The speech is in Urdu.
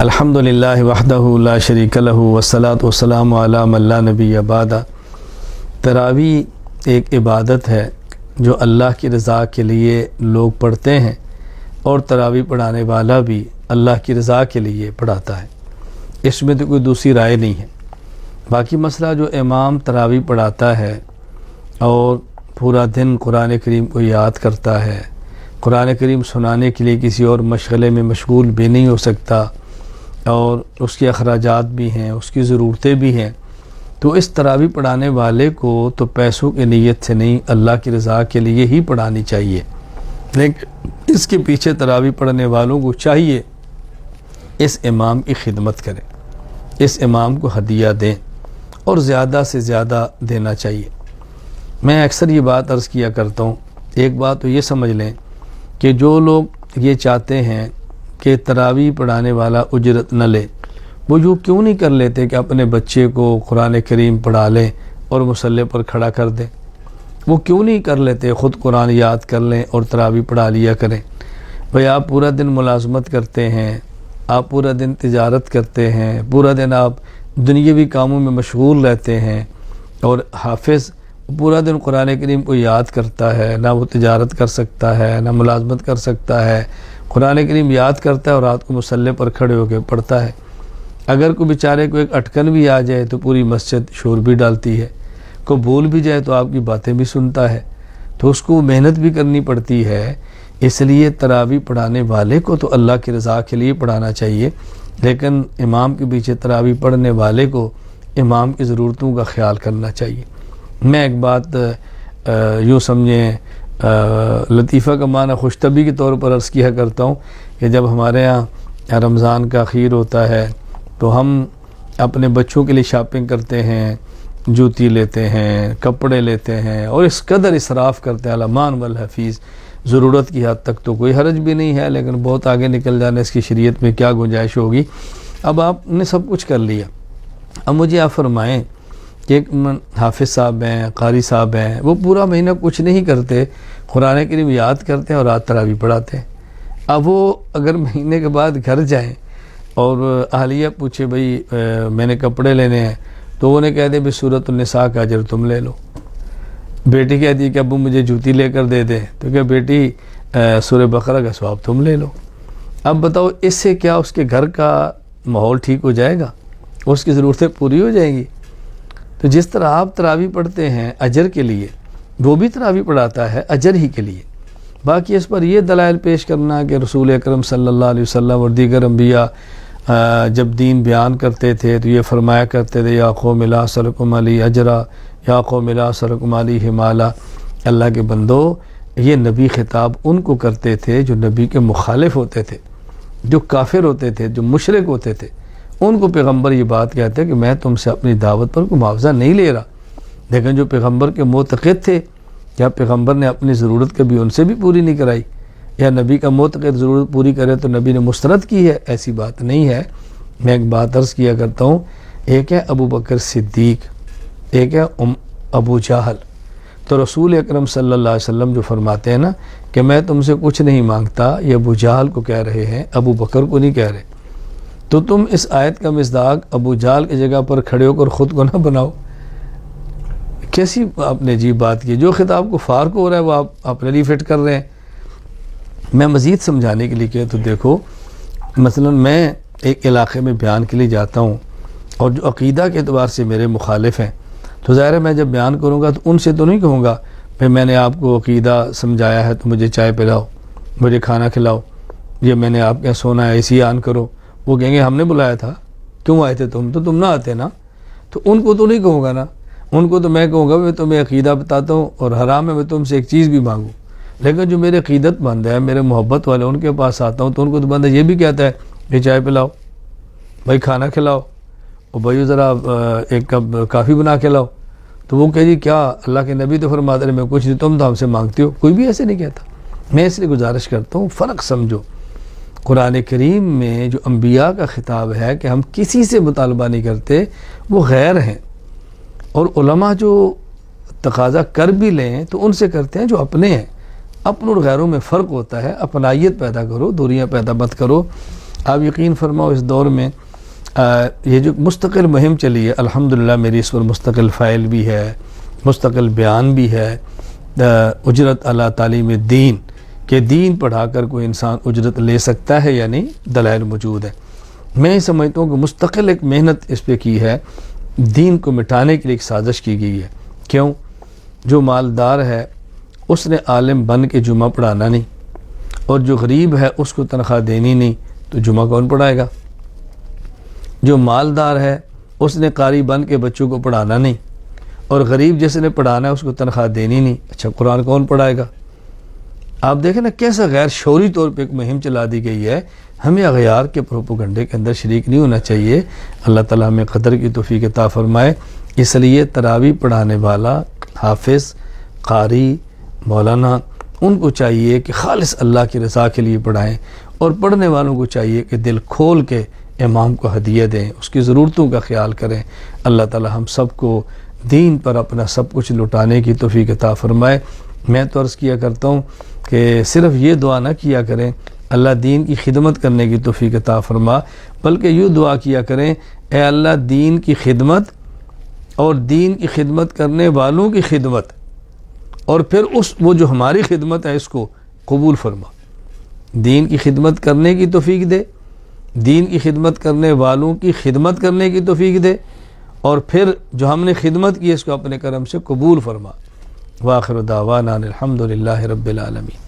الحمدللہ وحدہ لا شریک لہ والصلاۃ والسلام علی من لا نبی بعد۔ تراویح ایک عبادت ہے جو اللہ کی رضا کے لیے لوگ پڑھتے ہیں، اور تراویح پڑھانے والا بھی اللہ کی رضا کے لیے پڑھاتا ہے، اس میں تو کوئی دوسری رائے نہیں ہے۔ باقی مسئلہ جو امام تراویح پڑھاتا ہے اور پورا دن قرآن کریم کو یاد کرتا ہے، قرآن کریم سنانے کے لیے کسی اور مشغلے میں مشغول بھی نہیں ہو سکتا، اور اس کے اخراجات بھی ہیں، اس کی ضرورتیں بھی ہیں، تو اس تراویح پڑھانے والے کو تو پیسوں کی نیت سے نہیں، اللہ کی رضا کے لیے ہی پڑھانی چاہیے۔ لیکن اس کے پیچھے تراویح پڑھنے والوں کو چاہیے اس امام کی خدمت کریں، اس امام کو ہدیہ دیں، اور زیادہ سے زیادہ دینا چاہیے۔ میں اکثر یہ بات عرض کیا کرتا ہوں، ایک بات تو یہ سمجھ لیں کہ جو لوگ یہ چاہتے ہیں کہ تراویح پڑھانے والا اجرت نہ لے، وہ جو کیوں نہیں کر لیتے کہ اپنے بچے کو قرآن کریم پڑھا لیں اور مصلی پر کھڑا کر دیں؟ وہ کیوں نہیں کر لیتے خود قرآن یاد کر لیں اور تراویح پڑھا لیا کریں؟ بھئی آپ پورا دن ملازمت کرتے ہیں، آپ پورا دن تجارت کرتے ہیں، پورا دن آپ دنیاوی کاموں میں مشغول رہتے ہیں، اور حافظ پورا دن قرآن کریم کو یاد کرتا ہے، نہ وہ تجارت کر سکتا ہے، نہ ملازمت کر سکتا ہے، قرآن کریم یاد کرتا ہے اور رات کو مصلی پر کھڑے ہو کے پڑھتا ہے۔ اگر کوئی بیچارے کو ایک اٹکن بھی آ جائے تو پوری مسجد شور بھی ڈالتی ہے، کوئی بھول بھی جائے تو آپ کی باتیں بھی سنتا ہے، تو اس کو محنت بھی کرنی پڑتی ہے۔ اس لیے تراویح پڑھانے والے کو تو اللہ کی رضا کے لیے پڑھانا چاہیے، لیکن امام کے پیچھے تراویح پڑھنے والے کو امام کی ضرورتوں کا خیال کرنا چاہیے۔ میں ایک بات یوں سمجھیں لطیفہ کا معنی خوش طبعی کے طور پر عرض کیا کرتا ہوں کہ جب ہمارے ہاں رمضان کا اخیر ہوتا ہے تو ہم اپنے بچوں کے لیے شاپنگ کرتے ہیں، جوتی لیتے ہیں، کپڑے لیتے ہیں، اور اس قدر اسراف کرتے ہیں الامان والحفیظ۔ ضرورت کی حد تک تو کوئی حرج بھی نہیں ہے، لیکن بہت آگے نکل جانے اس کی شریعت میں کیا گنجائش ہوگی۔ اب آپ نے سب کچھ کر لیا، اب مجھے آپ فرمائیں کہ ایک حافظ صاحب ہیں، قاری صاحب ہیں، وہ پورا مہینہ کچھ نہیں کرتے، قرآن کریم یاد کرتے ہیں اور رات تراویح پڑھاتے ہیں۔ اب وہ اگر مہینے کے بعد گھر جائیں اور اہلیہ پوچھے بھئی میں نے کپڑے لینے ہیں، تو انہیں کہہ دے بھئی سورۃ النساء کا اجر تم لے لو۔ بیٹی کہتی ہے کہ ابو مجھے جوتی لے کر دے دیں، تو کہ بیٹی سورہ بقرہ کا ثواب تم لے لو۔ اب بتاؤ اس سے کیا اس کے گھر کا ماحول ٹھیک ہو جائے گا؟ اس کی ضرورتیں پوری ہو جائیں گی؟ تو جس طرح آپ تراویح پڑھتے ہیں اجر کے لیے، وہ بھی تراویح پڑھاتا ہے اجر ہی کے لیے۔ باقی اس پر یہ دلائل پیش کرنا کہ رسول اکرم صلی اللہ علیہ وسلم اور دیگر انبیاء جب دین بیان کرتے تھے تو یہ فرمایا کرتے تھے یا قوم لا اسألکم علیہ اجرا، یا قوم لا اسألکم علیہ مالا۔ اللہ کے بندو، یہ نبی خطاب ان کو کرتے تھے جو نبی کے مخالف ہوتے تھے، جو کافر ہوتے تھے، جو مشرک ہوتے تھے۔ ان کو پیغمبر یہ بات کہتے ہیں کہ میں تم سے اپنی دعوت پر کوئی معاوضہ نہیں لے رہا، لیکن جو پیغمبر کے معتقد تھے، کیا پیغمبر نے اپنی ضرورت کبھی ان سے بھی پوری نہیں کرائی؟ یا نبی کا معتقد ضرورت پوری کرے تو نبی نے مسترد کی ہے؟ ایسی بات نہیں ہے۔ میں ایک بات عرض کیا کرتا ہوں، ایک ہے ابو بکر صدیق، ایک ہے ابو جہل۔ تو رسول اکرم صلی اللہ علیہ وسلم جو فرماتے ہیں نا کہ میں تم سے کچھ نہیں مانگتا، یہ ابو جہل کو کہہ رہے ہیں، ابو بکر کو نہیں کہہ رہے۔ تو تم اس آیت کا مصداق ابو جہل کی جگہ پر کھڑے ہو کر خود کو نہ بناؤ۔ کیسی آپ نے عجیب بات کی؟ جو خطاب کو فار کو ہو رہا ہے وہ آپ اپنے لیے فٹ کر رہے ہیں۔ میں مزید سمجھانے کے لیے کہ تو دیکھو، مثلا میں ایک علاقے میں بیان کے لیے جاتا ہوں، اور جو عقیدہ کے اعتبار سے میرے مخالف ہیں، تو ظاہر ہے میں جب بیان کروں گا تو ان سے تو نہیں کہوں گا کہ میں نے آپ کو عقیدہ سمجھایا ہے تو مجھے چائے پلاؤ، مجھے کھانا کھلاؤ، یہ میں نے آپ کے سونا ہے اسی آن کرو۔ وہ کہیں گے ہم نے بلایا تھا، کیوں آئے تھے تم؟ تو تم نہ آتے نا۔ تو ان کو تو نہیں کہوں گا نا، ان کو تو میں کہوں گا میں تمہیں عقیدہ بتاتا ہوں اور حرام ہے میں تم سے ایک چیز بھی مانگوں۔ لیکن جو میرے عقیدت مند ہے، میرے محبت والے، ان کے پاس آتا ہوں تو ان کو تو بندہ یہ بھی کہتا ہے کہ چائے پلاؤ، بھائی کھانا کھلاؤ، اور بھائی ذرا ایک کپ کافی بنا کے لاؤ۔ تو وہ کہ جی کیا اللہ کے نبی تو فرماتے ہیں میں کچھ نہیں، تم تو ہم سے مانگتے ہو۔ کوئی بھی ایسے نہیں کہتا۔ میں اس لیے گزارش کرتا ہوں فرق سمجھو۔ قرآن کریم میں جو انبیاء کا خطاب ہے کہ ہم کسی سے مطالبہ نہیں کرتے، وہ غیر ہیں، اور علماء جو تقاضا کر بھی لیں تو ان سے کرتے ہیں جو اپنے ہیں۔ اپن اور غیروں میں فرق ہوتا ہے، اپنائیت پیدا کرو، دوریاں پیدا مت کرو۔ آپ یقین فرماؤ اس دور میں یہ جو مستقل مہم چلی ہے، الحمدللہ میری اس پر مستقل فائل بھی ہے، مستقل بیان بھی ہے، اجرت علی تعلیم دین کہ دین پڑھا کر کوئی انسان اجرت لے سکتا ہے یا نہیں، دلائل موجود ہے۔ میں سمجھتا ہوں کہ مستقل ایک محنت اس پہ کی ہے، دین کو مٹانے کے لیے ایک سازش کی گئی ہے۔ کیوں؟ جو مالدار ہے اس نے عالم بن کے جمعہ پڑھانا نہیں، اور جو غریب ہے اس کو تنخواہ دینی نہیں، تو جمعہ کون پڑھائے گا؟ جو مالدار ہے اس نے قاری بن کے بچوں کو پڑھانا نہیں، اور غریب جس نے پڑھانا ہے اس کو تنخواہ دینی نہیں، اچھا قرآن کون پڑھائے گا؟ آپ دیکھیں نا کیسا غیر شعوری طور پہ ایک مہم چلا دی گئی ہے۔ ہمیں اغیار کے پروپیگنڈے کے اندر شریک نہیں ہونا چاہیے۔ اللہ تعالیٰ ہمیں قدر کی توفیق عطا فرمائے۔ اس لیے تراویح پڑھانے والا، حافظ، قاری، مولانا، ان کو چاہیے کہ خالص اللہ کی رضا کے لیے پڑھائیں، اور پڑھنے والوں کو چاہیے کہ دل کھول کے امام کو ہدیہ دیں، اس کی ضرورتوں کا خیال کریں۔ اللہ تعالیٰ ہم سب کو دین پر اپنا سب کچھ لٹانے کی توفیق عطا فرمائے۔ میں تو عرض کیا کرتا ہوں کہ صرف یہ دعا نہ کیا کریں اللہ دین کی خدمت کرنے کی توفیق عطا فرما، بلکہ یہ دعا کیا کریں اے اللہ دین کی خدمت اور دین کی خدمت کرنے والوں کی خدمت، اور پھر وہ جو ہماری خدمت ہے اس کو قبول فرما۔ دین کی خدمت کرنے کی توفیق دے، دین کی خدمت کرنے والوں کی خدمت کرنے کی توفیق دے، اور پھر جو ہم نے خدمت کی اس کو اپنے کرم سے قبول فرما۔ وآخر دعوانا الحمدللہ رب العالمین۔